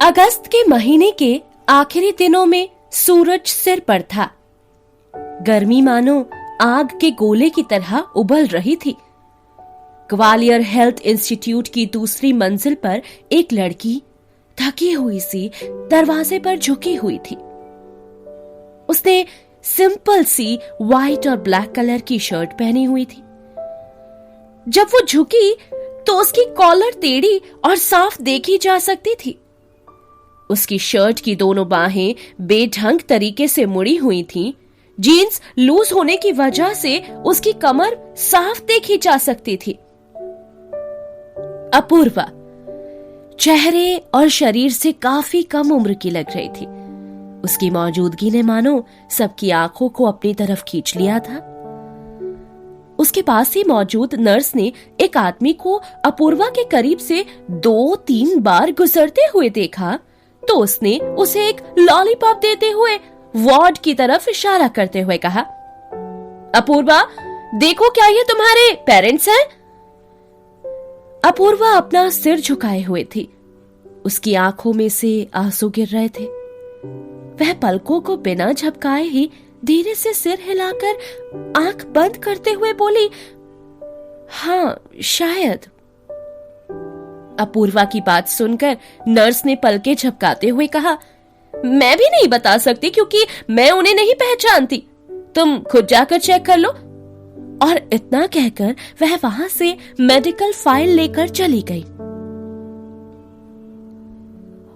अगस्त के महीने के आखिरी दिनों में सूरज सिर पर था। गर्मी मानो आग के गोले की तरह उबल रही थी। ग्वालियर हेल्थ इंस्टीट्यूट की दूसरी मंजिल पर एक लड़की थकी हुई सी दरवाजे पर झुकी हुई थी। उसने सिंपल सी व्हाइट और ब्लैक कलर की शर्ट पहनी हुई थी। जब वो झुकी तो उसकी कॉलर टेढ़ी और साफ देखी जा सकती थी। उसकी शर्ट की दोनों बाहें बेढंग तरीके से मुड़ी हुई थीं। जीन्स लूज होने की वजह से उसकी कमर साफ देखी जा सकती थी। अपूर्वा चेहरे और शरीर से काफी कम उम्र की लग रही थी। उसकी मौजूदगी ने मानो सबकी आंखों को अपनी तरफ खींच लिया था। उसके पास ही मौजूद नर्स ने एक आदमी को अपूर्वा के करीब से 2-3 बार गुजरते हुए देखा तो उसने उसे एक लॉलीपॉप देते हुए वार्ड की तरफ इशारा करते हुए कहा, अपूर्वा देखो क्या ये तुम्हारे पेरेंट्स हैं? अपूर्वा अपना सिर झुकाए हुए थी। उसकी आंखों में से आंसू गिर रहे थे। वह पलकों को बिना झपकाए ही धीरे से सिर हिलाकर आंख बंद करते हुए बोली, हाँ शायद। अपूर्वा की बात सुनकर नर्स ने पलके झपकाते हुए कहा, मैं भी नहीं बता सकती क्योंकि मैं उन्हें नहीं पहचानती। तुम खुद जाकर चेक कर लो। और इतना कहकर वह वहां से मेडिकल फाइल लेकर चली गई।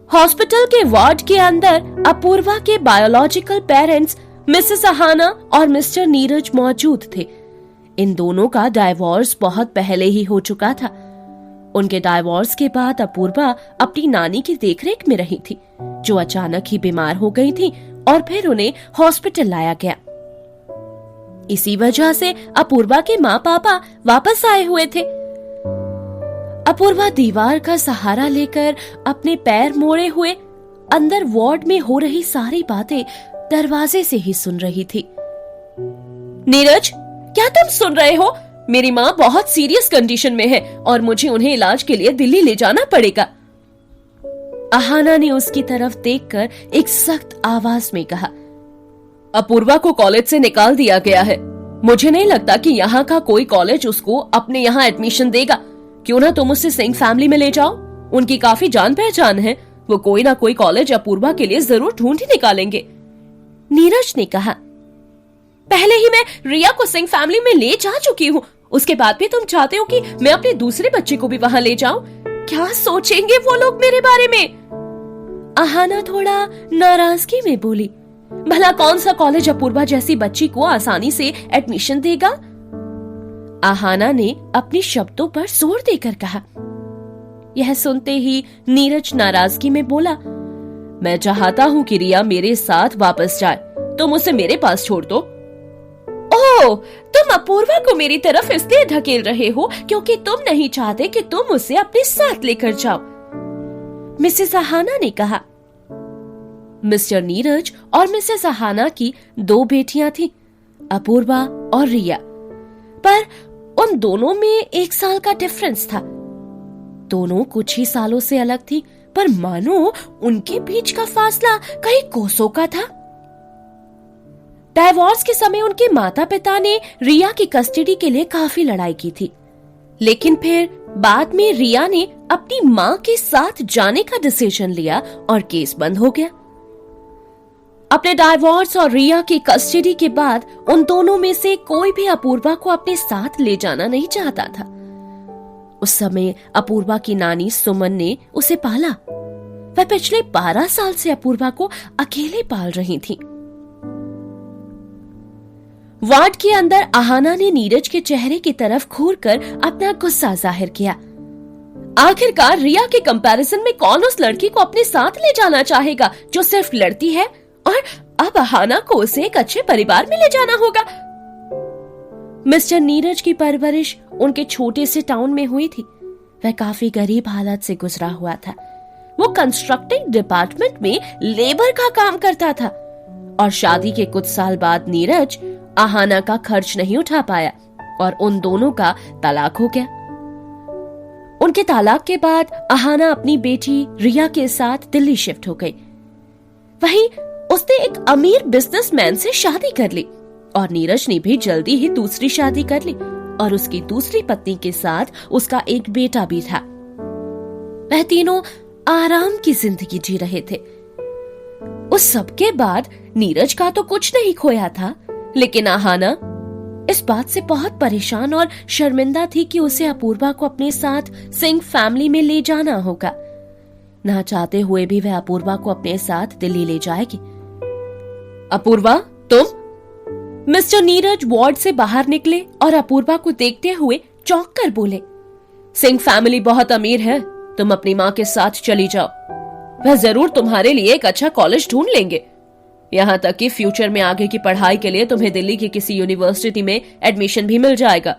हॉस्पिटल के वार्ड के अंदर अपूर्वा के बायोलॉजिकल पेरेंट्स मिसेस अहाना और मिस्टर नीरज मौजूद थे। इन दोनों का डाइवोर्स बहुत पहले ही हो चुका था। उनके डाइवोर्स के बाद अपूर्वा अपनी नानी की देखरेख में रही थी, जो अचानक ही बीमार हो गई थी और फिर उन्हें हॉस्पिटल लाया गया। इसी वजह से अपूर्वा के माँ पापा वापस आए हुए थे। अपूर्वा दीवार का सहारा लेकर अपने पैर मोड़े हुए अंदर वार्ड में हो रही सारी बातें दरवाजे से ही सुन रही थी। नीरज, क्या तुम सुन रहे हो? मेरी माँ बहुत सीरियस कंडीशन में है और मुझे उन्हें इलाज के लिए दिल्ली ले जाना पड़ेगा। अहाना ने उसकी तरफ देखकर एक सख्त आवाज में कहा, अपूर्वा को कॉलेज से निकाल दिया गया है। मुझे नहीं लगता कि यहाँ का कोई कॉलेज उसको अपने यहाँ एडमिशन देगा। क्यों ना तुम उसे सिंह फैमिली में ले जाओ, उनकी काफी जान पहचान है। वो कोई ना कोई कॉलेज अपूर्वा के लिए जरूर ढूंढ ही निकालेंगे। नीरज ने कहा, पहले ही मैं रिया को सिंह फैमिली में ले जा चुकी हूँ। उसके बाद भी तुम चाहते हो कि मैं अपने दूसरे बच्चे को भी वहां ले जाऊं? क्या सोचेंगे वो लोग मेरे बारे में? अहाना थोड़ा नाराजगी में बोली, भला कौन सा कॉलेज अपूर्वा जैसी बच्ची को आसानी से एडमिशन देगा? अहाना ने अपने शब्दों पर जोर देकर कहा। यह सुनते ही नीरज नाराजगी में बोला, मैं चाहता हूँ कि रिया मेरे साथ वापस जाए। तुम उसे मेरे पास छोड़ दो। ओह, तुम अपूर्वा को मेरी तरफ इसलिए ढकेल रहे हो क्योंकि तुम नहीं चाहते कि तुम उसे अपने साथ लेकर जाओ, मिसेस अहाना ने कहा। मिस्टर नीरज और मिसेस अहाना की 2 बेटियां थीं, अपूर्वा और रिया, पर उन दोनों में 1 साल का डिफरेंस था। दोनों कुछ ही सालों से अलग थी, पर मानो उनके बीच का फासला कई कोसों का था। डाइवोर्स के समय उनके माता पिता ने रिया की कस्टडी के लिए काफी लड़ाई की थी, लेकिन फिर बाद में रिया ने अपनी मां के साथ जाने का डिसीजन लिया और केस बंद हो गया। अपने डाइवोर्स और रिया की कस्टडी के बाद उन दोनों में से कोई भी अपूर्वा को अपने साथ ले जाना नहीं चाहता था। उस समय अपूर्वा की नानी सुमन ने उसे पाला। वह पिछले 12 साल से अपूर्वा को अकेले पाल रही थी। वार्ड के अंदर अहाना ने नीरज के चेहरे की तरफ घूरकर अपना गुस्सा जाहिर किया। आखिरकार रिया के कंपैरिजन में कौन उस लड़की को अपने साथ ले जाना चाहेगा जो सिर्फ लड़ती है, और अब अहाना को उसे एक अच्छे परिवार में ले जाना होगा। मिस्टर नीरज की परवरिश उनके छोटे से टाउन में हुई थी। वह काफी गरीब हालत से गुजरा हुआ था। वो कंस्ट्रक्टिंग डिपार्टमेंट में लेबर का काम करता था और शादी के कुछ साल बाद नीरज अहाना का खर्च नहीं उठा पाया और उन दोनों का तलाक हो गया। उनके तलाक के बाद अहाना अपनी बेटी रिया के साथ दिल्ली शिफ्ट हो गई। वहीं उसने एक अमीर बिजनेसमैन से शादी कर ली और नीरज ने भी जल्दी ही दूसरी शादी कर ली और उसकी दूसरी पत्नी के साथ उसका एक बेटा भी था। वह तीनों आराम की जिंदगी जी रहे थे। उस सब के बाद नीरज का तो कुछ नहीं खोया था, लेकिन अहाना इस बात से बहुत परेशान और शर्मिंदा थी कि उसे अपूर्वा को अपने साथ सिंह फैमिली में ले जाना होगा। ना चाहते हुए भी वह अपूर्वा को अपने साथ दिल्ली ले जाएगी। अपूर्वा, तुम? मिस्टर नीरज वार्ड से बाहर निकले और अपूर्वा को देखते हुए चौंक कर बोले, सिंह फैमिली बहुत अमीर है, तुम अपनी माँ के साथ चली जाओ। वह जरूर तुम्हारे लिए एक अच्छा कॉलेज ढूंढ लेंगे। यहाँ तक कि फ्यूचर में आगे की पढ़ाई के लिए तुम्हें दिल्ली की किसी यूनिवर्सिटी में एडमिशन भी मिल जाएगा।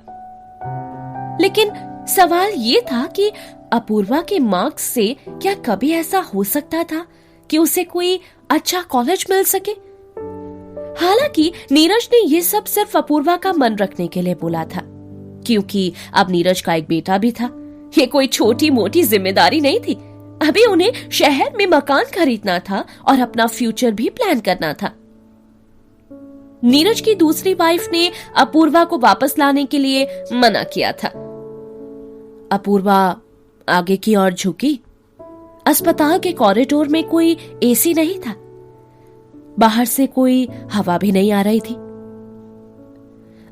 लेकिन सवाल ये था कि अपूर्वा के मार्क्स से क्या कभी ऐसा हो सकता था कि उसे कोई अच्छा कॉलेज मिल सके? हालांकि नीरज ने यह सब सिर्फ अपूर्वा का मन रखने के लिए बोला था, क्योंकि अब नीरज का एक बेटा भी था। ये कोई छोटी मोटी जिम्मेदारी नहीं थी। अभी उन्हें शहर में मकान खरीदना था और अपना फ्यूचर भी प्लान करना था। नीरज की दूसरी वाइफ ने अपूर्वा को वापस लाने के लिए मना किया था। अपूर्वा आगे की ओर झुकी। अस्पताल के कॉरिडोर में कोई एसी नहीं था। बाहर से कोई हवा भी नहीं आ रही थी।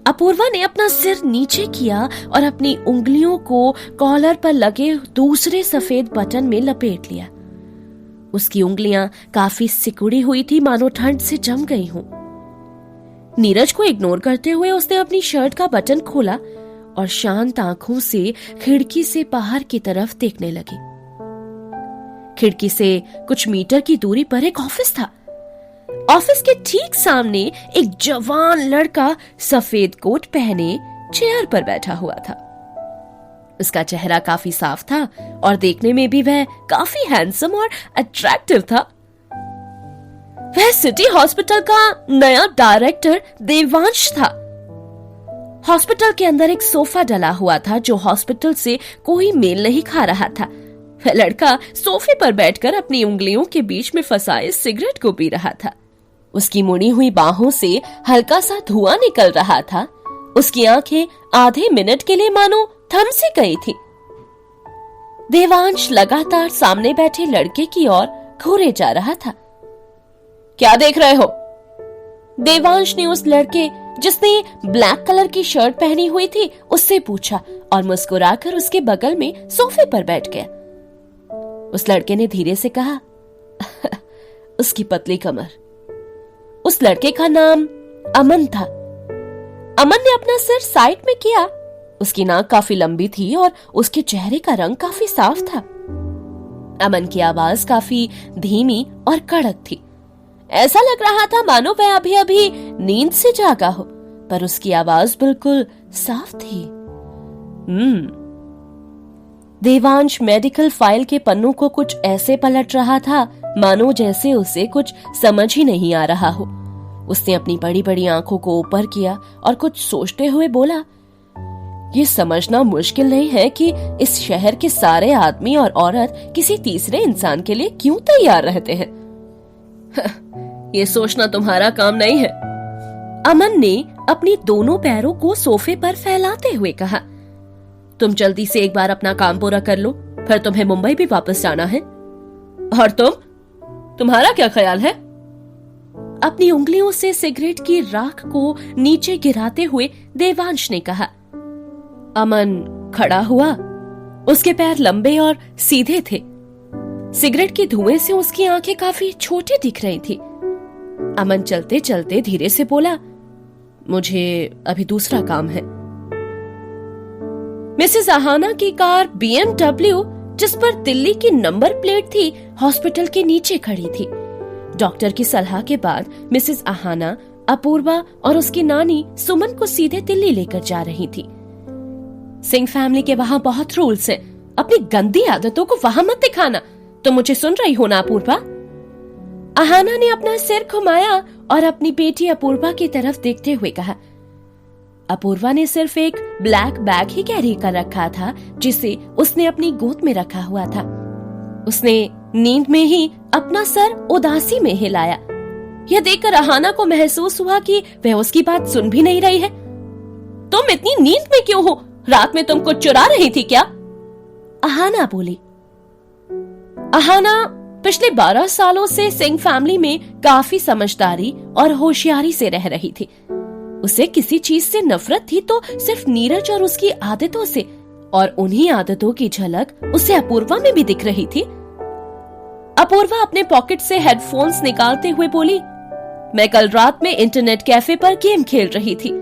अपूर्वा ने अपना सिर नीचे किया और अपनी उंगलियों को कॉलर पर लगे दूसरे सफेद बटन में लपेट लिया। उसकी उंगलियां काफी सिकुड़ी हुई थी, मानो ठंड से जम गई हों। नीरज को इग्नोर करते हुए उसने अपनी शर्ट का बटन खोला और शांत आंखों से खिड़की से बाहर की तरफ देखने लगी। खिड़की से कुछ मीटर की दूरी पर एक ऑफिस था। ऑफिस के ठीक सामने एक जवान लड़का सफेद कोट पहने चेयर पर बैठा हुआ था। उसका चेहरा काफी साफ था और देखने में भी वह काफी हैंडसम और अट्रैक्टिव था। वह सिटी हॉस्पिटल का नया डायरेक्टर देवांश था। हॉस्पिटल के अंदर एक सोफा डला हुआ था जो हॉस्पिटल से कोई मेल नहीं खा रहा था। वह लड़का सोफे पर बैठकर अपनी उंगलियों के बीच में फंसाए सिगरेट को पी रहा था। उसकी मुड़ी हुई बाहों से हल्का सा धुआं निकल रहा था। उसकी आंखें आधे मिनट के लिए मानो थम सी गई थी। देवांश लगातार सामने बैठे लड़के की ओर घूरे जा रहा था। क्या देख रहे हो? देवांश ने उस लड़के जिसने ब्लैक कलर की शर्ट पहनी हुई थी उससे पूछा और मुस्कुराकर उसके बगल में सोफे पर बैठ गया। उस लड़के ने धीरे से कहा, उसकी पतली कमर। उस लड़के का नाम अमन था। अमन ने अपना सिर साइड में किया। उसकी नाक काफी लंबी थी और उसके चेहरे का रंग काफी साफ था। अमन की आवाज काफी धीमी और कड़क थी। ऐसा लग रहा था मानो वह अभी अभी नींद से जागा हो, पर उसकी आवाज बिल्कुल साफ थी। देवांश मेडिकल फाइल के पन्नों को कुछ ऐसे पलट रहा था मानो जैसे उसे कुछ समझ ही नहीं आ रहा हो। उसने अपनी बड़ी बड़ी आंखों को ऊपर किया और कुछ सोचते हुए बोला, ये समझना मुश्किल नहीं है कि इस शहर के सारे आदमी और औरत किसी तीसरे इंसान के लिए क्यों तैयार रहते हैं। ये सोचना तुम्हारा काम नहीं है। अमन ने अपनी दोनों पैरों को सोफे पर फैलाते हुए कहा, तुम जल्दी से एक बार अपना काम पूरा कर लो, फिर तुम्हें मुंबई भी वापस जाना है। और तुम्हारा क्या ख्याल है? अपनी उंगलियों से सिगरेट की राख को नीचे गिराते हुए देवांश ने कहा। अमन खड़ा हुआ। उसके पैर लंबे और सीधे थे। सिगरेट के धुएं से उसकी आंखें काफी छोटी दिख रही थी। अमन चलते चलते धीरे से बोला, मुझे अभी दूसरा काम है। मिसेस अहाना की कार BMW, जिस पर दिल्ली की नंबर प्लेट थी, हॉस्पिटल के नीचे खड़ी थी। डॉक्टर की सलाह के बाद मिसेस अहाना अपूर्वा और उसकी नानी सुमन को सीधे दिल्ली लेकर जा रही थी। सिंह फैमिली के वहां बहुत रूल्स हैं। अपनी गंदी आदतों को वहां मत दिखाना। तुम मुझे सुन रही हो ना अपूर्वा? अहाना ने अपना सिर घुमाया और अपनी बेटी अपूर्वा की तरफ देखते हुए कहा। अपूर्वा ने सिर्फ एक ब्लैक बैग ही कैरी कर रखा था, जिसे उसने अपनी गोद में रखा हुआ था। उसने नींद में ही अपना सर उदासी में हिलाया। यह देखकर अहाना को महसूस हुआ कि वह उसकी बात सुन भी नहीं रही है। तुम इतनी नींद में क्यों हो? रात में तुम कुछ चुरा रही थी क्या? अहाना बोली। अहाना पिछले 12 सालों से सिंह फैमिली में काफी समझदारी और होशियारी से रह रही थी। उसे किसी चीज से नफरत थी तो सिर्फ नीरज और उसकी आदतों से, और उन्हीं आदतों की झलक उसे अपूर्वा में भी दिख रही थी। अपूर्वा अपने पॉकेट से हेडफोन्स निकालते हुए बोली, मैं कल रात में इंटरनेट कैफे पर गेम खेल रही थी।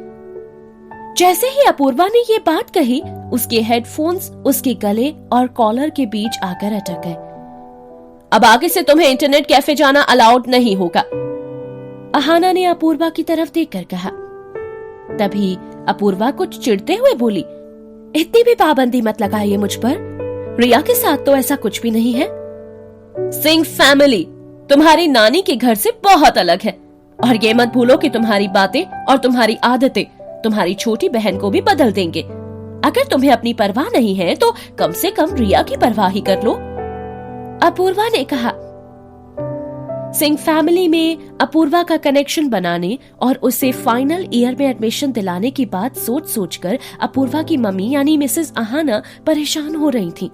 जैसे ही अपूर्वा ने ये बात कही, उसके हेडफोन्स उसके गले और कॉलर के बीच आकर अटक गए। अब आगे से तुम्हें इंटरनेट कैफे जाना अलाउड नहीं होगा, अहाना ने अपूर्वा की तरफ देखकर कहा। तभी अपूर्वा कुछ चिढ़ते हुए बोली, इतनी भी पाबंदी मत लगाइए मुझ पर। रिया के साथ तो ऐसा कुछ भी नहीं है। सिंह फैमिली तुम्हारी नानी के घर से बहुत अलग है, और ये मत भूलो कि तुम्हारी बातें और तुम्हारी आदतें तुम्हारी छोटी बहन को भी बदल देंगे। अगर तुम्हें अपनी परवाह नहीं है तो कम से कम रिया की परवाह ही कर लो, अपूर्वा ने कहा। सिंह फैमिली में अपूर्वा का कनेक्शन बनाने और उसे फाइनल ईयर में एडमिशन दिलाने की बात सोच सोचकर अपूर्वा की मम्मी यानी मिसेस अहाना परेशान हो रही थी।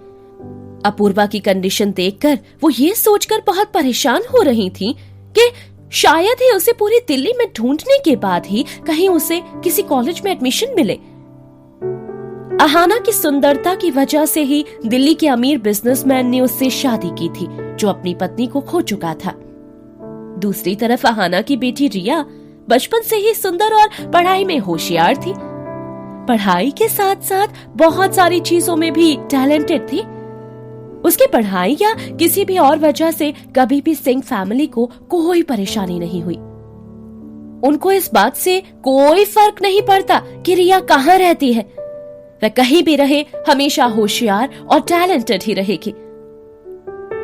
अपूर्वा की कंडीशन देखकर वो ये सोचकर बहुत परेशान हो रही थी कि शायद ही उसे पूरी दिल्ली में ढूंढने के बाद ही कहीं उसे किसी कॉलेज में एडमिशन मिले। अहाना की सुंदरता की वजह से ही दिल्ली के अमीर बिजनेसमैन ने उससे शादी की थी, जो अपनी पत्नी को खो चुका था। दूसरी तरफ अहाना की बेटी रिया बचपन से ही सुंदर और पढ़ाई में होशियार थी। पढ़ाई के साथ साथ बहुत सारी चीजों में भी टैलेंटेड थी। उसकी पढ़ाई या किसी भी और वजह से कभी भी सिंह फैमिली को कोई परेशानी नहीं हुई। उनको इस बात से कोई फर्क नहीं पड़ता कि रिया कहाँ रहती है। वह कहीं भी रहे, हमेशा होशियार और टैलेंटेड ही रहेगी।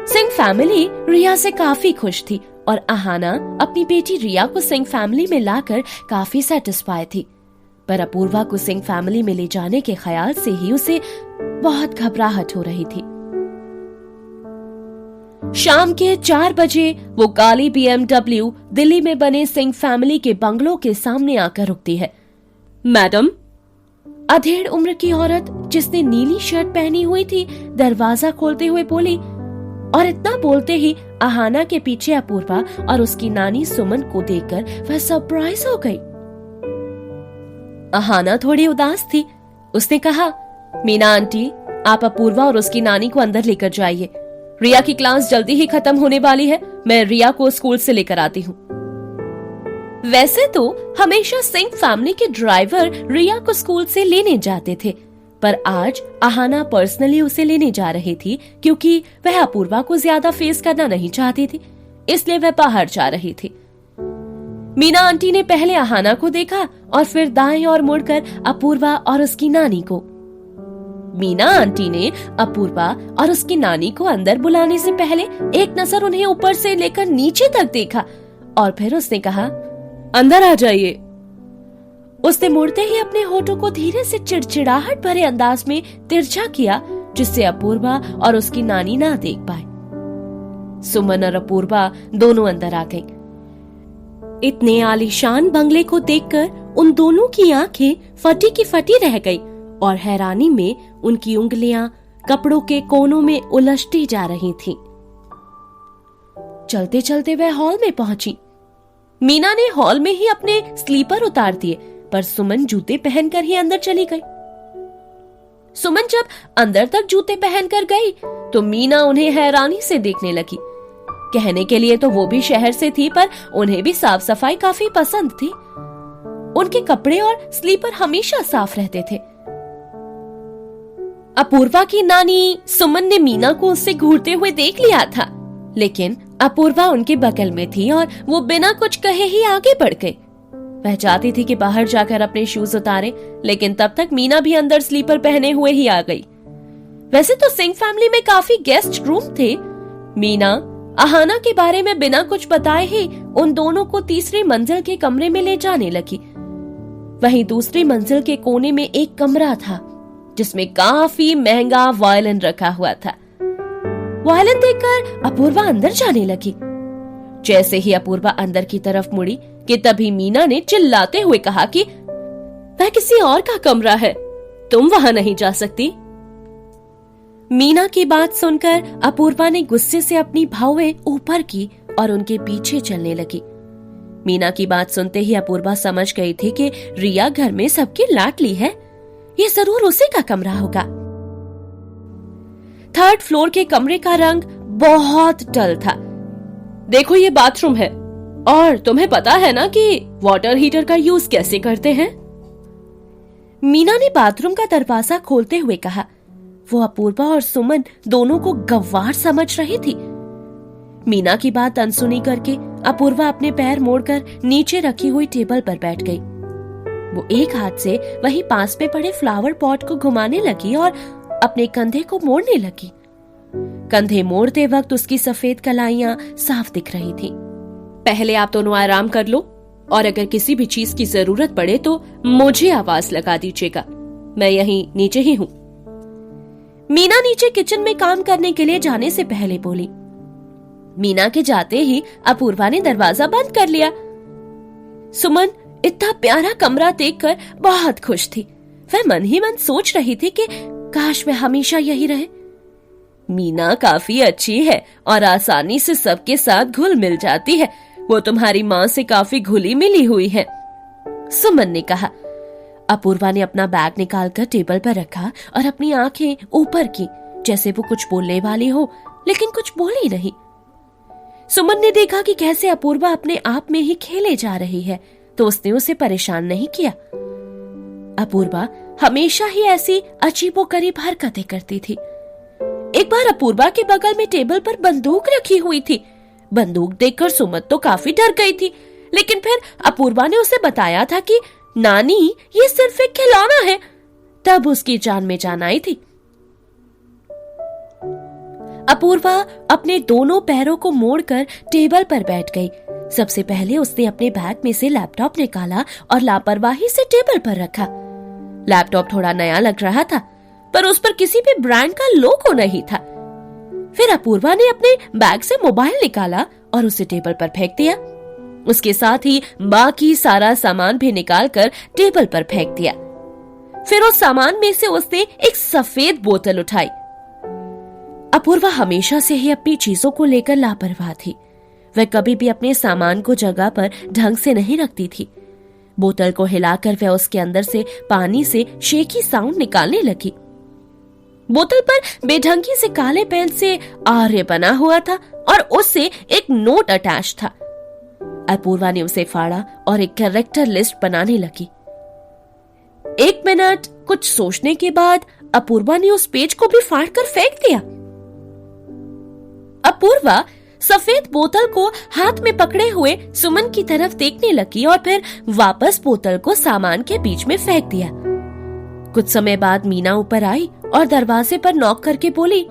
सिंह फैमिली रिया से काफी खुश थी और अहाना अपनी बेटी रिया को सिंह फैमिली में लाकर काफी सेटिस्फाई थी। पर अपूर्वा को सिंह फैमिली में ले जाने के ख्याल से ही उसे बहुत घबराहट हो रही थी। शाम के 4 बजे वो काली BMW दिल्ली में बने सिंह फैमिली के बंगलों के सामने आकर रुकती है। मैडम, अधेड़ उम्र की औरत जिसने नीली शर्ट पहनी हुई थी दरवाजा खोलते हुए बोली, और इतना बोलते ही अहाना के पीछे अपूर्वा और उसकी नानी सुमन को देखकर वह सरप्राइज हो गई। अहाना थोड़ी उदास थी। उसने कहा, मीना आंटी, आप अपूर्वा और उसकी नानी को अंदर लेकर जाइए। रिया की क्लास जल्दी ही खत्म होने वाली है। मैं रिया को स्कूल से लेकर आती हूँ। वैसे तो हमेशा सिंह फैमिली के ड्राइवर रिया को स्कूल से लेने जाते थे, पर आज अहाना पर्सनली उसे लेने जा रही थी क्योंकि वह अपूर्वा को ज्यादा फेस करना नहीं चाहती थी, इसलिए वह बाहर जा रही थी। मीना आंटी ने पहले अहाना को देखा और फिर दाएं और मुड़कर अपूर्वा और उसकी नानी को। मीना आंटी ने अपूर्वा और उसकी नानी को अंदर बुलाने से पहले एक नजर उन्हें ऊपर से लेकर नीचे तक देखा और फिर उसने कहा, अंदर आ जाइए। उसने मुड़ते ही अपने होठों को धीरे से चिड़चिड़ाहट भरे अंदाज में तिरछा किया, जिससे अपूर्वा और उसकी नानी ना देख पाए। सुमन और अपूर्वा दोनों अंदर आ गईं। इतने आलीशान बंगले को देखकर उन दोनों की आंखें फटी की फटी रह गई और हैरानी में उनकी उंगलियां कपड़ों के कोनों में उलझती जा रही थीं। चलते चलते वह हॉल में पहुंची। मीना ने हॉल में ही अपने स्लीपर उतार दिए, पर सुमन जूते पहनकर ही अंदर चली गई। सुमन जब अंदर तक जूते पहनकर गई तो मीना उन्हें हैरानी से देखने लगी। कहने के लिए तो वो भी शहर से थी, पर उन्हें भी साफ सफाई काफी पसंद थी। उनके कपड़े और स्लीपर हमेशा साफ रहते थे। अपूर्वा की नानी सुमन ने मीना को उससे घूरते हुए देख लिया था, लेकिन अपूर्वा उनके बगल में थी और वो बिना कुछ कहे ही आगे बढ़ गई। वह चाहती थी कि बाहर जाकर अपने शूज उतारे, लेकिन तब तक मीना भी अंदर स्लीपर पहने हुए ही आ गई। वैसे तो सिंह फैमिली में काफी गेस्ट रूम थे। मीना अहाना के बारे में बिना कुछ बताए ही उन दोनों को तीसरी मंजिल के कमरे में ले जाने लगी। वहीं दूसरी मंजिल के कोने में एक कमरा था जिसमें काफी महंगा वायलिन रखा हुआ था। वायलिन देखकर अपूर्वा अंदर जाने लगी। जैसे ही अपूर्वा अंदर की तरफ मुड़ी कि तभी मीना ने चिल्लाते हुए कहा कि वह किसी और का कमरा है, तुम वहां नहीं जा सकती। मीना की बात सुनकर अपूर्वा ने गुस्से से अपनी भौवें ऊपर की और उनके पीछे चलने लगी। मीना की बात सुनते ही अपूर्वा समझ गई थी कि रिया घर में सबकी लाडली है, ये जरूर उसी का कमरा होगा। थर्ड फ्लोर के कमरे का रंग बहुत डल था। देखो ये बाथरूम है और तुम्हें पता है ना कि वाटर हीटर का यूज कैसे करते हैं। मीना ने बाथरूम का दरवाजा खोलते हुए कहा। वो अपूर्वा और सुमन दोनों को गंवार समझ रही थी। मीना की बात अनसुनी करके अपूर्वा अपने पैर मोड़कर नीचे रखी हुई टेबल पर बैठ गई। वो एक हाथ से वहीं पास में पड़े फ्लावर पॉट को घुमाने लगी और अपने कंधे को मोड़ने लगी। कंधे मोड़ते वक्त उसकी सफेद कलाइयां साफ दिख रही थी। पहले आप दोनों आराम कर लो और अगर किसी भी चीज की जरूरत पड़े तो मुझे आवाज लगा दीजिएगा, मैं यहीं नीचे ही हूं। मीना नीचे किचन में काम करने के लिए जाने से पहले बोली। मीना के जाते ही अपूर्वा ने दरवाजा बंद कर लिया। सुमन इतना प्यारा कमरा देखकर बहुत खुश थी। वह मन ही मन सोच रही थी कि काश मैं हमेशा यही रहे। मीना काफी अच्छी है और आसानी से सबके साथ घुल मिल जाती है। वो तुम्हारी माँ से काफी घुली मिली हुई है, सुमन ने कहा। अपूर्वा ने अपना बैग निकालकर टेबल पर रखा और अपनी आंखें ऊपर की, जैसे वो कुछ बोलने वाली हो, लेकिन कुछ बोली नहीं। सुमन ने देखा कि कैसे अपूर्वा अपने आप में ही खेले जा रही है, तो उसने उसे परेशान नहीं किया। अपूर्वा हमेशा ही ऐसी अजीबोगरीब हरकतें करती थी। एक बार अपूर्वा के बगल में टेबल पर बंदूक रखी हुई थी। बंदूक देखकर सुमन तो काफी डर गई थी, लेकिन फिर अपूर्वा ने उसे बताया था कि नानी ये सिर्फ एक खिलौना है। तब उसकी जान में जान आई थी। अपूर्वा अपने दोनों पैरों को मोड़कर टेबल पर बैठ गई। सबसे पहले उसने अपने बैग में से लैपटॉप निकाला और लापरवाही से टेबल पर रखा। लैपटॉप थोड़ा नया लग रहा था, पर उस पर किसी भी ब्रांड का लोगो नहीं था। फिर अपूर्वा ने अपने बैग से मोबाइल निकाला और उसे टेबल पर फेंक दिया। उसके साथ ही बाकी सारा सामान भी निकालकर टेबल पर फेंक दिया। फिर उस सामान में से उसने एक सफेद बोतल उठाई। अपूर्वा हमेशा से ही अपनी चीजों को लेकर लापरवाह थी। वह कभी भी अपने सामान को जगह पर ढंग से नहीं रखती थी। बोतल को हिलाकर वह उसके अंदर से पानी से शेकी साउंड निकालने लगी। बोतल पर बेढंगी से काले पेन से आर्य बना हुआ था और उससे एक नोट अटैच था। अपूर्वा ने उसे फाड़ा और एक कैरेक्टर लिस्ट बनाने लगी। 1 मिनट कुछ सोचने के बाद अपूर्वा ने उस पेज को भी फाड़कर फेंक दिया। अपूर्वा सफेद बोतल को हाथ में पकड़े हुए सुमन की तरफ देखने लगी और फिर वापस बोतल को सामान के बीच में फेंक दिया। कुछ समय बाद मीना ऊपर आई और दरवाजे पर नॉक करके बोली,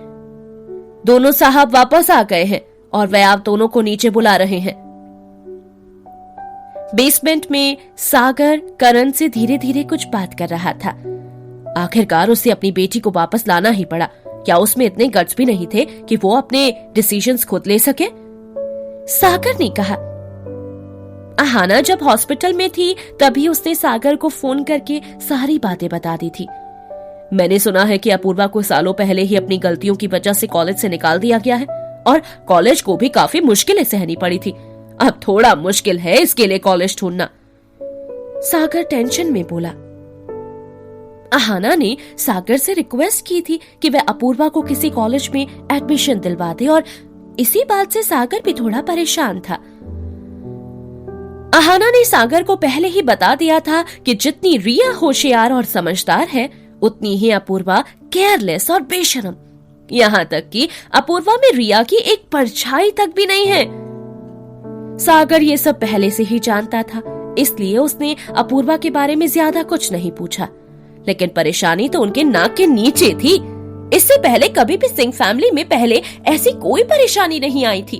दोनों साहब वापस आ गए हैं और वे आप दोनों को नीचे बुला रहे हैं। बेसमेंट में सागर करण से धीरे धीरे कुछ बात कर रहा था। आखिरकार उसे अपनी बेटी को वापस लाना ही पड़ा। क्या उसमें इतने गट्स भी नहीं थे कि वो अपने डिसीजंस खुद ले सके? सागर ने कहा। अहाना जब हॉस्पिटल में थी तभी उसने सागर को फोन करके सारी बातें बता दी थी। मैंने सुना है कि अपूर्वा को सालों पहले ही अपनी गलतियों की वजह से कॉलेज से निकाल दिया गया है और कॉलेज को भी काफी मुश्किलें सहनी पड़ी थी। अब थोड़ा मुश्किल है इसके लिए कॉलेज ढूंढना, सागर टेंशन में बोला। अहाना ने सागर से रिक्वेस्ट की थी कि वह अपूर्वा को किसी कॉलेज में एडमिशन दिलवा दे और इसी बात से सागर भी थोड़ा परेशान था। अहाना ने सागर को पहले ही बता दिया था कि जितनी रिया होशियार और समझदार है उतनी ही अपूर्वा केयरलेस और बेशरम। यहाँ तक कि अपूर्वा में रिया की एक परछाई तक भी नहीं है। सागर ये सब पहले से ही जानता था, इसलिए उसने अपूर्वा के बारे में ज्यादा कुछ नहीं पूछा। लेकिन परेशानी तो उनके नाक के नीचे थी। इससे पहले कभी भी सिंह फैमिली में पहले ऐसी कोई परेशानी नहीं आई थी।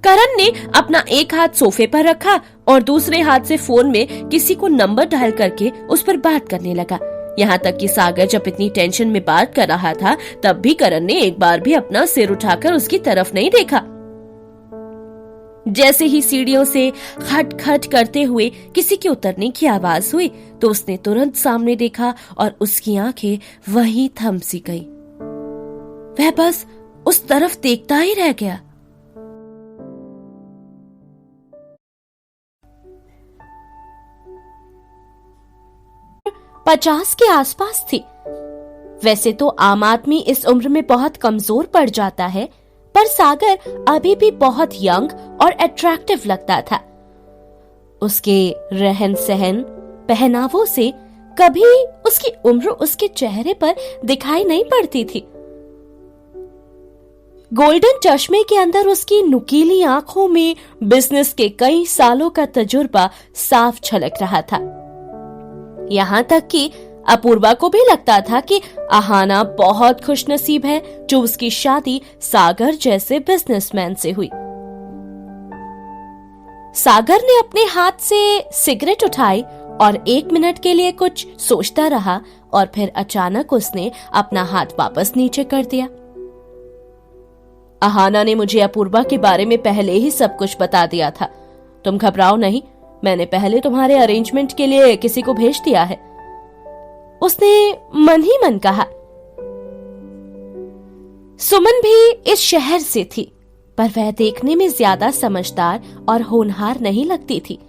करण ने अपना एक हाथ सोफे पर रखा और दूसरे हाथ से फोन में किसी को नंबर डायल करके उस पर बात करने लगा। यहाँ तक कि सागर जब इतनी टेंशन में बात कर रहा था तब भी करण ने एक बार भी अपना सिर उठाकर उसकी तरफ नहीं देखा। जैसे ही सीढ़ियों से खट खट करते हुए किसी के उतरने की आवाज हुई तो उसने तुरंत सामने देखा और उसकी आंखें वहीं थम सी गई। वह बस उस तरफ देखता ही रह गया। पचास के आसपास थी। वैसे तो आम आदमी इस उम्र में बहुत कमजोर पड़ जाता है, पर सागर अभी भी बहुत यंग और अट्रैक्टिव लगता था। उसके रहन सहन, पहनावों से कभी उसकी उम्र उसके चेहरे पर दिखाई नहीं पड़ती थी। गोल्डन चश्मे के अंदर उसकी नुकीली आंखों में बिजनेस के कई सालों का तजुर्बा साफ झलक रहा था। यहाँ तक कि अपूर्वा को भी लगता था कि आहाना बहुत खुशनसीब है जो उसकी शादी सागर जैसे बिजनेसमैन से हुई। सागर ने अपने हाथ से सिगरेट उठाई और 1 मिनट के लिए कुछ सोचता रहा और फिर अचानक उसने अपना हाथ वापस नीचे कर दिया। आहाना ने मुझे अपूर्वा के बारे में पहले ही सब कुछ बता दिया था। तुम घबराओ नहीं, मैंने पहले तुम्हारे अरेंजमेंट के लिए किसी को भेज दिया है, उसने मन ही मन कहा। सुमन भी इस शहर से थी, पर वह देखने में ज्यादा समझदार और होनहार नहीं लगती थी।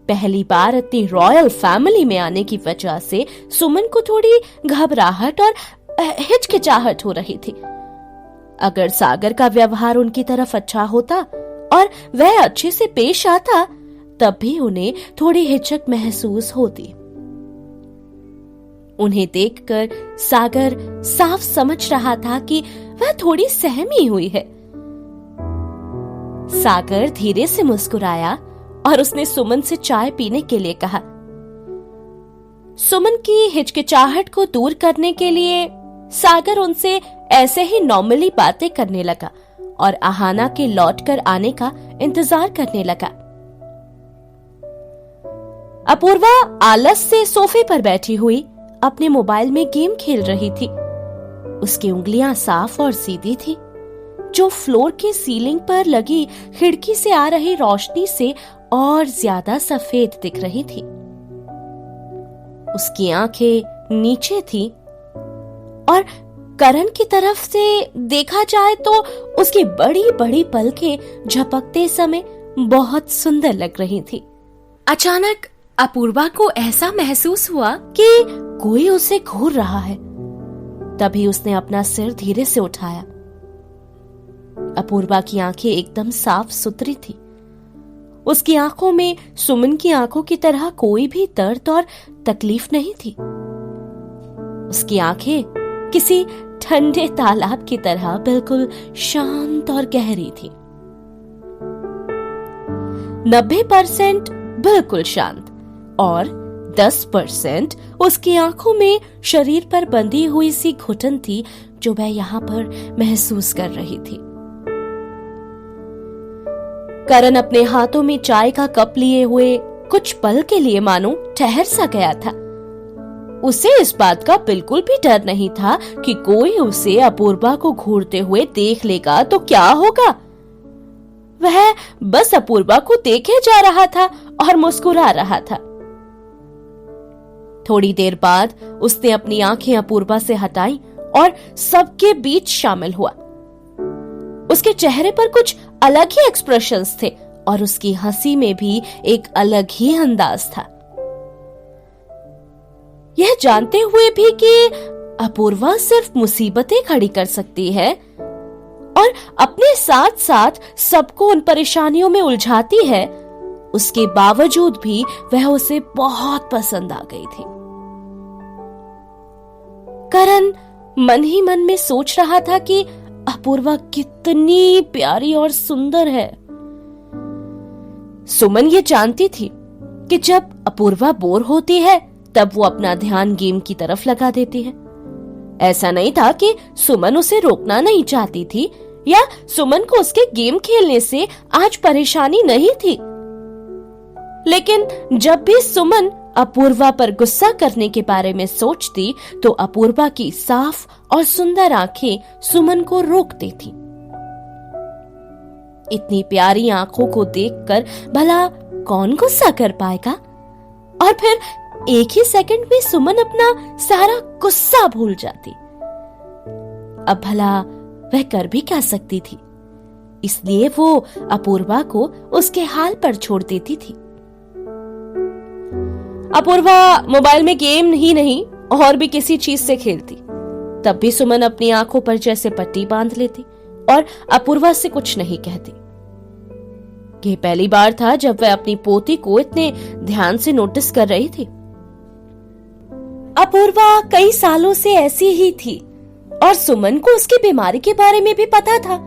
पहली बार इतनी रॉयल फैमिली में आने की वजह से सुमन को थोड़ी घबराहट और हिचकिचाहट हो रही थी। अगर सागर का व्यवहार उनकी तरफ अच्छा होता और वह अच्छे से पेश आता तब भी उन्हें थोड़ी हिचक महसूस होती। उन्हें देखकर सागर साफ समझ रहा था कि वह थोड़ी सहमी हुई है। सागर धीरे से मुस्कुराया और उसने सुमन से चाय पीने के लिए कहा। सुमन की हिचकिचाहट को दूर करने के लिए सागर उनसे ऐसे ही नॉर्मली बातें करने लगा और आहाना के लौट कर आने का इंतजार करने लगा। अपूर्वा आलस से सोफे पर बैठी हुई अपने मोबाइल में गेम खेल रही थी। उसकी उंगलियां साफ और सीधी थी, जो फ्लोर के सीलिंग पर लगी खिड़की से आ रही रोशनी से और ज्यादा सफेद दिख रही थी। उसकी आंखें नीचे थी और करण की तरफ से देखा जाए तो उसकी बड़ी बड़ी पलकें झपकते समय बहुत सुंदर लग रही थी। अचानक अपूर्वा को ऐसा महसूस हुआ कि कोई उसे घूर रहा है। तभी उसने अपना सिर धीरे से उठाया। अपूर्वा की आंखें एकदम साफ सुथरी थी। उसकी आंखों में सुमन की आंखों की तरह कोई भी दर्द और तकलीफ नहीं थी। उसकी आंखें किसी ठंडे तालाब की तरह बिल्कुल शांत और गहरी थी। 90% बिल्कुल शांत और 10% उसकी आंखों में शरीर पर बंधी हुई सी घुटन थी जो वह यहाँ पर महसूस कर रही थी। करण अपने हाथों में चाय का कप लिए हुए कुछ पल के लिए मानो ठहर सा गया था। उसे इस बात का बिल्कुल भी डर नहीं था कि कोई उसे अपूर्वा को घूरते हुए देख लेगा तो क्या होगा। वह बस अपूर्वा को देखे जा रहा था और मुस्कुरा रहा था। थोड़ी देर बाद उसने अपनी आंखें अपूर्वा से हटाई और सबके बीच शामिल हुआ। उसके चेहरे पर कुछ अलग ही एक्सप्रेशंस थे और उसकी हंसी में भी एक अलग ही अंदाज था। यह जानते हुए भी कि अपूर्वा सिर्फ मुसीबतें खड़ी कर सकती है और अपने साथ साथ सबको उन परेशानियों में उलझाती है, उसके बावजूद भी वह उसे बहुत पसंद आ गई थी। करण मन ही मन में सोच रहा था कि अपूर्वा कितनी प्यारी और सुंदर है। सुमन ये जानती थी कि जब अपूर्वा बोर होती है तब वो अपना ध्यान गेम की तरफ लगा देती है। ऐसा नहीं था कि सुमन उसे रोकना नहीं चाहती थी, या सुमन को उसके गेम खेलने से आज परेशानी नहीं थी। लेकिन जब भी सुमन अपूर्वा पर गुस्सा करने के बारे में सोचती तो अपूर्वा की साफ और सुंदर आंखें सुमन को रोक देती। इतनी प्यारी आंखों को देखकर भला कौन गुस्सा कर पाएगा? और फिर एक ही सेकंड में सुमन अपना सारा गुस्सा भूल जाती। अब भला वह कर भी क्या सकती थी? इसलिए वो अपूर्वा को उसके हाल पर छोड़ देती थी। अपूर्वा मोबाइल में गेम ही नहीं और भी किसी चीज से खेलती, तब भी सुमन अपनी आंखों पर जैसे पट्टी बांध लेती और अपूर्वा से कुछ नहीं कहती। यह पहली बार था जब वह अपनी पोती को इतने ध्यान से नोटिस कर रही थी। अपूर्वा कई सालों से ऐसी ही थी और सुमन को उसकी बीमारी के बारे में भी पता था,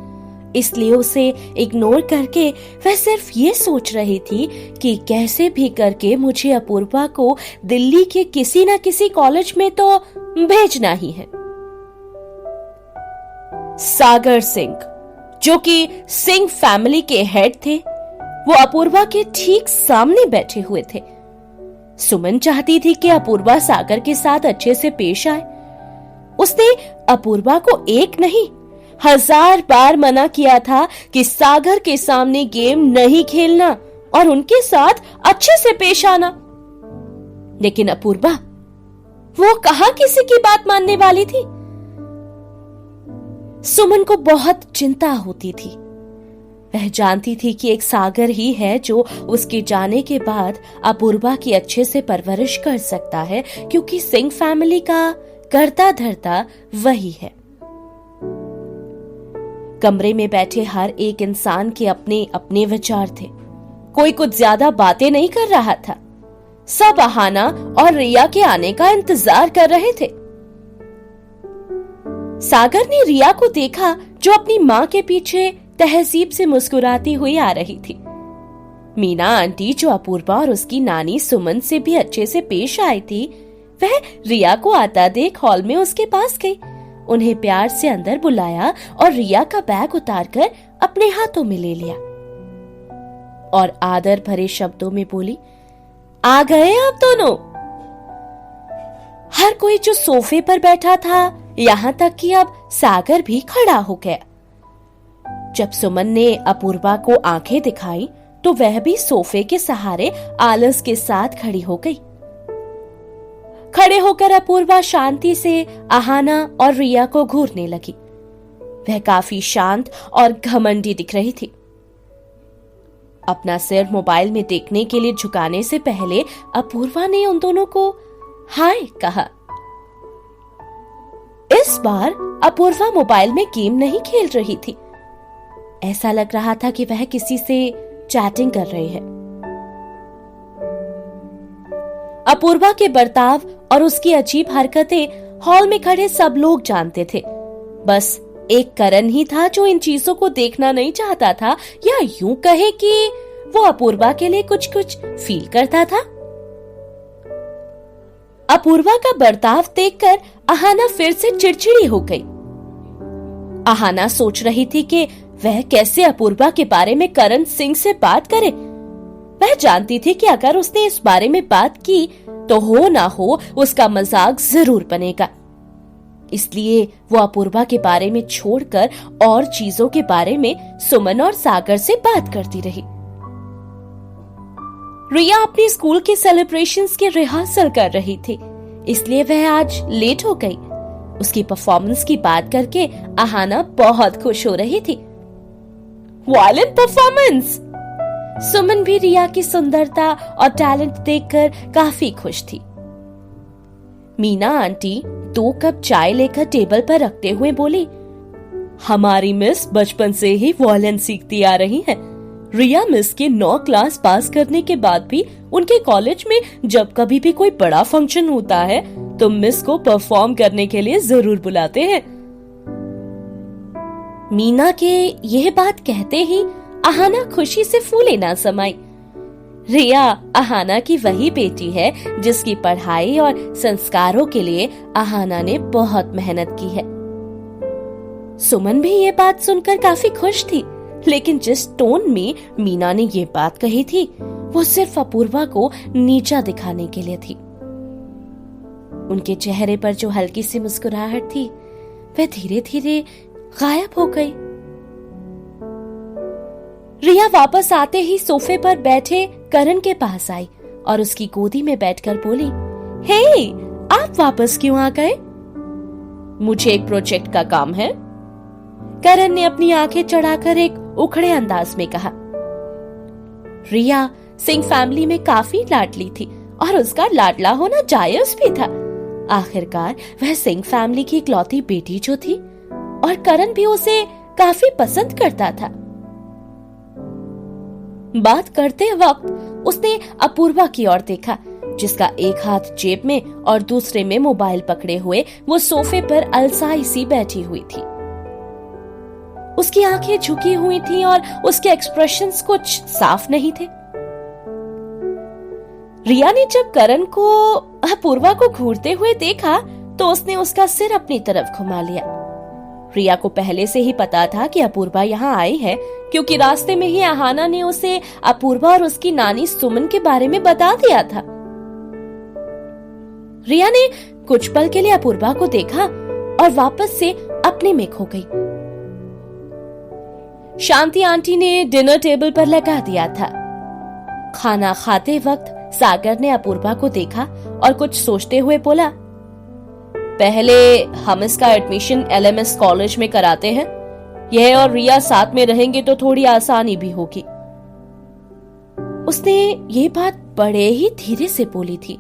इसलिए उसे इग्नोर करके वह सिर्फ ये सोच रही थी कि कैसे भी करके मुझे अपूर्वा को दिल्ली के किसी न किसी कॉलेज में तो भेजना ही है। सागर सिंह, जो कि सिंह फैमिली के हेड थे, वो अपूर्वा के ठीक सामने बैठे हुए थे। सुमन चाहती थी कि अपूर्वा सागर के साथ अच्छे से पेश आए। उसने अपूर्वा को एक नहीं 1000 बार मना किया था कि सागर के सामने गेम नहीं खेलना और उनके साथ अच्छे से पेश आना। लेकिन अपूर्वा, वो कहाँ किसी की बात मानने वाली थी? सुमन को बहुत चिंता होती थी। वह जानती थी कि एक सागर ही है जो उसके जाने के बाद अपूर्वा की अच्छे से परवरिश कर सकता है, क्योंकि सिंह फैमिली का करता धरता वही है। कमरे में बैठे हर एक इंसान के अपने अपने विचार थे। कोई कुछ ज्यादा बातें नहीं कर रहा था। सब अहाना और रिया के आने का इंतजार कर रहे थे। सागर ने रिया को देखा, जो अपनी माँ के पीछे तहजीब से मुस्कुराती हुई आ रही थी। मीना आंटी, जो अपूर्वा और उसकी नानी सुमन से भी अच्छे से पेश आई थी, वह रिया को आता देख हॉल में उसके पास गई, उन्हें प्यार से अंदर बुलाया और रिया का बैग उतारकर अपने हाथों में ले लिया और आदर भरे शब्दों में बोली, आ गए आप दोनों। हर कोई जो सोफे पर बैठा था, यहाँ तक कि अब सागर भी खड़ा हो गया। जब सुमन ने अपूर्वा को आंखें दिखाई तो वह भी सोफे के सहारे आलस के साथ खड़ी हो गई। खड़े होकर अपूर्वा शांति से अहाना और रिया को घूरने लगी। वह काफी शांत और घमंडी दिख रही थी। अपना सिर मोबाइल में देखने के लिए झुकाने से पहले अपूर्वा ने उन दोनों को हाय कहा। इस बार अपूर्वा मोबाइल में गेम नहीं खेल रही थी। ऐसा लग रहा था कि वह किसी से चैटिंग कर रही है। अपूर्वा के बर्ताव और उसकी अजीब हरकतें हॉल में खड़े सब लोग जानते थे। बस एक करण ही था जो इन चीजों को देखना नहीं चाहता था, या यूं कहे कि वो अपूर्वा के लिए कुछ कुछ फील करता था। अपूर्वा का बर्ताव देखकर अहाना फिर से चिड़चिड़ी हो गई। अहाना सोच रही थी कि वह कैसे अपूर्वा के बारे में करण सिंह से बात करे। वह जानती थी कि अगर उसने इस बारे में बात की तो हो ना हो उसका मजाक जरूर बनेगा। इसलिए वो अपूर्वा के बारे में छोड़कर और चीजों के बारे में सुमन और सागर से बात करती रही। रिया अपनी स्कूल के सेलिब्रेशंस की रिहर्सल कर रही थी, इसलिए वह आज लेट हो गई। उसकी परफॉर्मेंस की बात करके अहाना बहुत खुश हो रही थी। Violent performance! सुमन भी रिया की सुंदरता और टैलेंट देखकर काफी खुश थी। मीना आंटी 2 कप चाय लेकर टेबल पर रखते हुए बोली, हमारी मिस बचपन से ही वायलिन सीखती आ रही है। रिया मिस के 9 क्लास पास करने के बाद भी उनके कॉलेज में जब कभी भी कोई बड़ा फंक्शन होता है तो मिस को परफॉर्म करने के लिए जरूर बुलाते हैं। मीना के यह बात कहते ही अहाना खुशी से फूले ना समाई। रिया अहाना की वही बेटी है जिसकी पढ़ाई और संस्कारों के लिए अहाना ने बहुत मेहनत की है। सुमन भी ये बात सुनकर काफी खुश थी, लेकिन जिस टोन में मीना ने ये बात कही थी वो सिर्फ अपूर्वा को नीचा दिखाने के लिए थी। उनके चेहरे पर जो हल्की सी मुस्कुराहट थी वह धीरे धीरे गायब हो गई। रिया वापस आते ही सोफे पर बैठे करण के पास आई और उसकी गोदी में बैठकर बोली, हे, आप वापस क्यों आ गए? मुझे एक प्रोजेक्ट का काम है। करण ने अपनी आंखें चढ़ाकर एक उखड़े अंदाज में कहा। रिया सिंह फैमिली में काफी लाडली थी और उसका लाडला होना जायज भी था। आखिरकार वह सिंह फैमिली की इकलौती बेटी जो थी और करण भी उसे काफी पसंद करता था। बात करते वक्त उसने अपूर्वा की ओर देखा, जिसका एक हाथ जेब में और दूसरे में मोबाइल पकड़े हुए वो सोफे पर अलसाई सी बैठी हुई थी। उसकी आंखें झुकी हुई थीं और उसके एक्सप्रेशंस कुछ साफ नहीं थे। रिया ने जब करण को अपूर्वा को घूरते हुए देखा तो उसने उसका सिर अपनी तरफ घुमा लिया। रिया को पहले से ही पता था कि अपूर्वा यहाँ आई है, क्योंकि रास्ते में ही अहाना ने उसे अपूर्वा और उसकी नानी सुमन के बारे में बता दिया था। रिया ने कुछ पल के लिए अपूर्वा को देखा और वापस से अपने में खो गई। शांति आंटी ने डिनर टेबल पर लगा दिया था। खाना खाते वक्त सागर ने अपूर्वा को देखा और कुछ सोचते हुए बोला, पहले हम इसका एडमिशन एलएमएस कॉलेज में कराते हैं। यह और रिया साथ में रहेंगे तो थोड़ी आसानी भी होगी। उसने ये बात बड़े ही धीरे से बोली थी।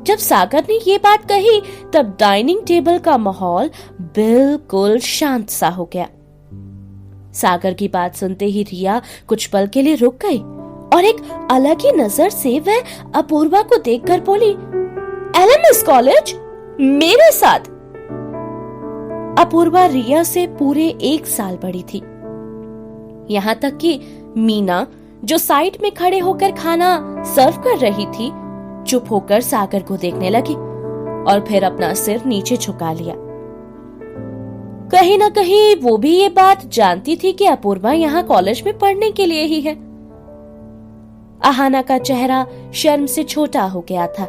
जब सागर ने ये बात कही तब डाइनिंग टेबल का माहौल बिल्कुल शांत सा हो गया। सागर की बात सुनते ही रिया कुछ पल के लिए रुक गई और एक अलग ही नजर से वह अपूर्वा को देखकर बोली, एलएमएस कॉलेज मेरे साथ? अपूर्वा रिया से पूरे 1 साल बड़ी थी। यहां तक कि मीना, जो साइड में खड़े होकर खाना सर्व कर रही थी, चुप होकर सागर को देखने लगी और फिर अपना सिर नीचे झुका लिया। कहीं ना कहीं वो भी ये बात जानती थी कि अपूर्वा यहाँ कॉलेज में पढ़ने के लिए ही है। अहाना का चेहरा शर्म से छोटा हो गया था।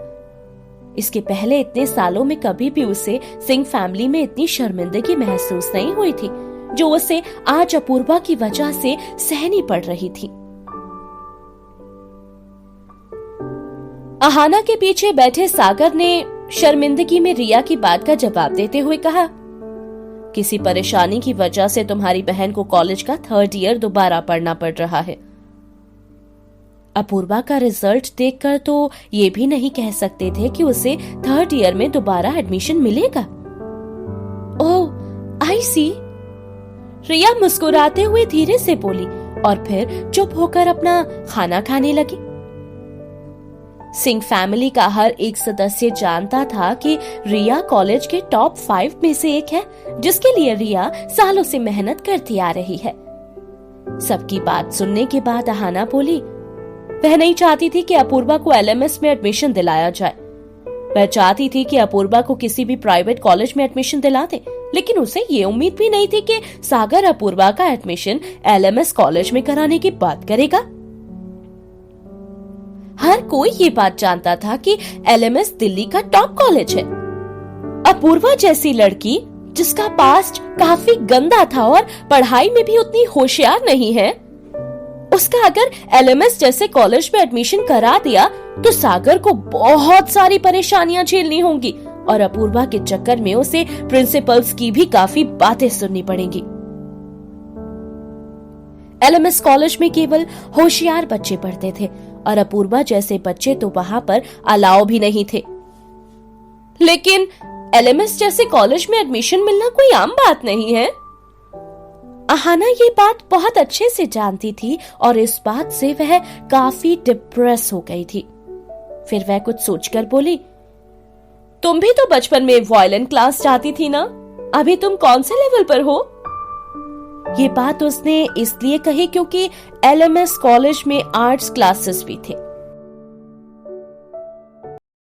इसके पहले इतने सालों में कभी भी उसे सिंह फैमिली में इतनी शर्मिंदगी महसूस नहीं हुई थी जो उसे आज अपूर्वा की वजह से सहनी पड़ रही थी। अहाना के पीछे बैठे सागर ने शर्मिंदगी में रिया की बात का जवाब देते हुए कहा, किसी परेशानी की वजह से तुम्हारी बहन को कॉलेज का 3rd ईयर दोबारा पढ़ना पड़ रहा है। अपूर्वा का रिजल्ट देखकर तो ये भी नहीं कह सकते थे कि उसे 3rd ईयर में दोबारा एडमिशन मिलेगा। ओह, आई सी। रिया मुस्कुराते हुए धीरे से बोली और फिर चुप होकर अपना खाना खाने लगी। सिंह फैमिली का हर एक सदस्य जानता था कि रिया कॉलेज के टॉप 5 में से एक है, जिसके लिए रिया सालों से मेहनत करती आ रही है। सबकी बात सुनने के बाद अहाना बोली, वह नहीं चाहती थी कि अपूर्वा को एलएमएस में एडमिशन दिलाया जाए। वह चाहती थी कि अपूर्वा को किसी भी प्राइवेट कॉलेज में एडमिशन दिला दे, लेकिन उसे ये उम्मीद भी नहीं थी कि सागर अपूर्वा का एडमिशन एलएमएस कॉलेज में कराने की बात करेगा। हर कोई ये बात जानता था कि एलएमएस दिल्ली का टॉप कॉलेज है। अपूर्वा जैसी लड़की जिसका पास्ट काफी गंदा था और पढ़ाई में भी उतनी होशियार नहीं है, उसका अगर एलएमएस जैसे कॉलेज में एडमिशन करा दिया तो सागर को बहुत सारी परेशानियां झेलनी होंगी और अपूर्वा के चक्कर में उसे प्रिंसिपल्स की भी काफी बातें सुननी पड़ेंगी। एलएमएस कॉलेज में केवल होशियार बच्चे पढ़ते थे और अपूर्वा जैसे बच्चे तो वहां पर अलाउ भी नहीं थे। लेकिन एलएमएस जैसे कॉलेज में एडमिशन मिलना कोई आम बात नहीं है। अहाना ये बात बहुत अच्छे से जानती थी और इस बात से वह काफी डिप्रेस हो गई थी। फिर वह कुछ सोचकर बोली, तुम भी तो बचपन में वायलिन क्लास जाती थी ना, अभी तुम कौन से लेवल पर हो? ये बात उसने इसलिए कही क्योंकि एलएमएस कॉलेज में आर्ट्स क्लासेस भी थे।